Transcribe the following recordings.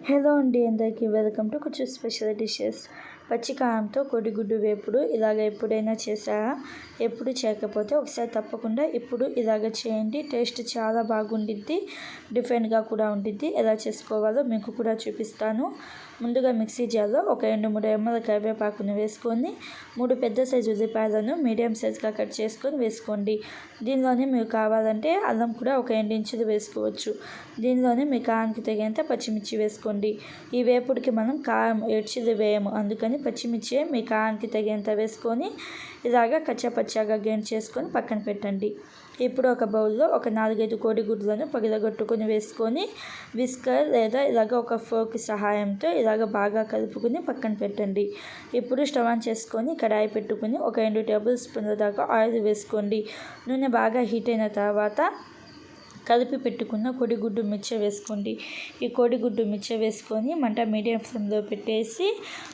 Hello అండి, అందరికీ welcome to కొంచెం స్పెషల్ డిషెస్. పచ్చికారంతో కోడిగుడ్డు వేపుడు ఇలాగ ఎప్పుడైనా చేశారా? ఎప్పుడు చేయకపోతే ఒకసారి తప్పకుండా ఇప్పుడు ఇలాగ చేయండి. టేస్ట్ చాలా బాగుండిద్ది, డిఫరెంట్గా కూడా ఉండిద్ది. ఎలా చేసుకోవాలో మీకు కూడా చూపిస్తాను. ముందుగా మిక్సీ జార్లో ఒక 2-3 రెమ్మల కరివేపాకును వేసుకొని 3 పెద్ద సైజు ఉల్లిపాయలను మీడియం సైజుగా కట్ చేసుకొని వేసుకోండి. దీనిలోనే మీరు కావాలంటే అల్లం కూడా ఒక 2 ఇంచులు వేసుకోవచ్చు. దీనిలోనే మీ కారానికి తగినంత పచ్చిమిర్చి వేసుకోండి. ఈ వేపుడికి మనం కారం ఏడ్చిది వేయము, అందుకని పచ్చిమిర్చి మీ కారానికి తగినంత వేసుకొని ఇలాగా కచ్చాపచ్చాగా గ్రైండ్ చేసుకొని పక్కన పెట్టండి. ఇప్పుడు ఒక బౌల్లో ఒక 4-5 కోడిగుడ్లను పగిలగొట్టుకొని వేసుకొని విస్కర్ లేదా ఇలాగ ఒక ఫోర్క్ సహాయంతో ఇలాగ బాగా కలుపుకొని పక్కన పెట్టండి. ఇప్పుడు స్టవ్ ఆన్ చేసుకొని కడాయి పెట్టుకుని ఒక 2 టేబుల్ స్పూన్ల దాకా ఆయిల్ వేసుకోండి. నూనె బాగా హీట్ అయిన తర్వాత కలిపి పెట్టుకున్న కోడిగుడ్డు మిర్చి వేసుకోండి. ఈ కోడిగుడ్డు మిర్చి వేసుకొని మంట మీడియం ఫ్లేమ్లో పెట్టేసి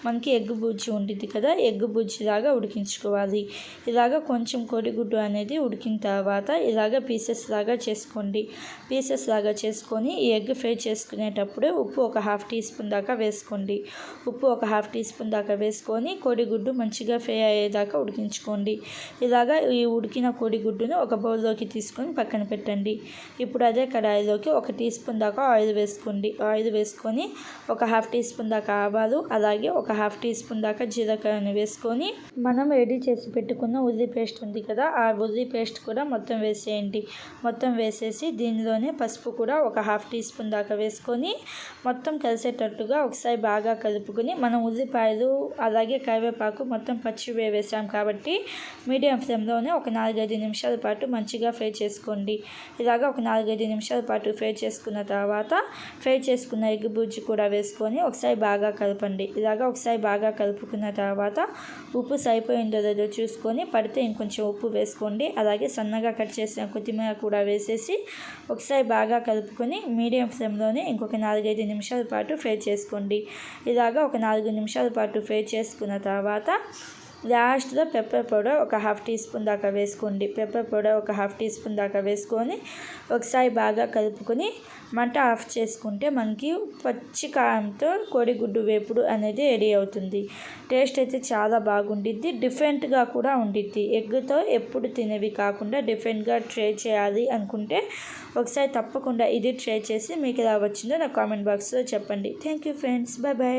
మనకి ఎగ్ బుజ్జి ఉంటుంది కదా, ఎగ్ బుజ్జిలాగా ఉడికించుకోవాలి. ఇలాగ కొంచెం కోడిగుడ్డు అనేది ఉడికిన తర్వాత ఇలాగ పీసెస్ లాగా చేసుకోండి. పీసెస్ లాగా చేసుకొని ఈ ఎగ్ ఫ్రై చేసుకునేటప్పుడు ఉప్పు ఒక 1/2 టీ స్పూన్ దాకా వేసుకోండి. ఉప్పు ఒక 1/2 టీ స్పూన్ దాకా వేసుకొని కోడిగుడ్డు మంచిగా ఫ్రై అయ్యేదాకా ఉడికించుకోండి. ఇలాగ ఈ ఉడికిన కోడిగుడ్డును ఒక బౌల్లోకి తీసుకొని పక్కన పెట్టండి. ఇప్పుడు అదే కడాయిలోకి 1 టీ స్పూన్ దాకా ఆయిల్ వేసుకోండి. ఆయిల్ వేసుకొని ఒక 1/2 టీ స్పూన్ దాకా ఆవాలు, అలాగే ఒక 1/2 టీ స్పూన్ దాకా జీలకర్రను వేసుకొని మనం రెడీ చేసి పెట్టుకున్న ఉల్లి పేస్ట్ ఉంది కదా, ఆ ఉల్లి పేస్ట్ కూడా మొత్తం వేసేయండి. మొత్తం వేసేసి దీనిలోనే పసుపు కూడా ఒక 1/2 టీ స్పూన్ దాకా వేసుకొని మొత్తం కలిసేటట్టుగా ఒకసారి బాగా కలుపుకొని మనం ఉల్లిపాయలు అలాగే కరివేపాకు మొత్తం పచ్చివే వేసాం కాబట్టి మీడియం ఫ్లేమ్లోనే ఒక 4-5 నిమిషాల పాటు మంచిగా ఫ్రై చేసుకోండి. ఇలాగ ఒక 4-5 నిమిషాల పాటు ఫ్రై చేసుకున్న తర్వాత ఫ్రై చేసుకున్న ఎగ్ బుజ్జి కూడా వేసుకొని ఒకసారి బాగా కలపండి. ఇలాగ ఒకసారి బాగా కలుపుకున్న తర్వాత ఉప్పు సరిపోయిందో లేదో చూసుకొని పడితే ఇంకొంచెం ఉప్పు వేసుకోండి. అలాగే సన్నగా కట్ చేసిన కొత్తిమీర కూడా వేసేసి ఒకసారి బాగా కలుపుకొని మీడియం ఫ్లేమ్లోనే ఇంకొక 4-5 నిమిషాల పాటు ఫ్రై చేసుకోండి. ఇలాగ ఒక 4 నిమిషాల పాటు ఫ్రై చేసుకున్న తర్వాత లాస్ట్లో పెప్పర్ పౌడర్ ఒక 1/2 టీ స్పూన్ దాకా వేసుకోండి. పెప్పర్ పౌడర్ ఒక 1/2 టీ స్పూన్ దాకా వేసుకొని ఒకసారి బాగా కలుపుకొని మంట ఆఫ్ చేసుకుంటే మనకి పచ్చి కారంతో కోడిగుడ్డు వేపుడు అనేది రెడీ అవుతుంది. టేస్ట్ అయితే చాలా బాగుండిద్ది, డిఫరెంట్గా కూడా ఉండిద్ది. ఎగ్తో ఎప్పుడు తినేవి కాకుండా డిఫరెంట్గా ట్రై చేయాలి అనుకుంటే ఒకసారి తప్పకుండా ఇది ట్రై చేసి మీకు ఎలా వచ్చిందో నా కామెంట్ బాక్స్లో చెప్పండి. Thank you friends, bye bye.